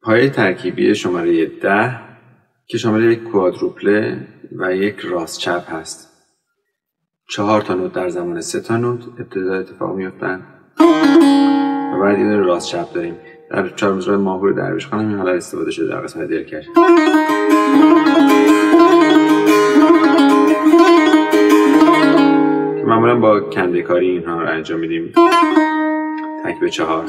پایه ترکیبی شماره 10 که شامل یک کوادروپله و یک راست چپ هست. 4 تا نوت در زمان 3 تا نوت ابتدا اتفاق میفتن و بعد این راست چپ داریم. در 4 مصرع ماهور درویش خان همین حالت استفاده شده در قسمت دلکش. که معمولا با کنده کاری اینها رو انجام میدیم. تک به 4.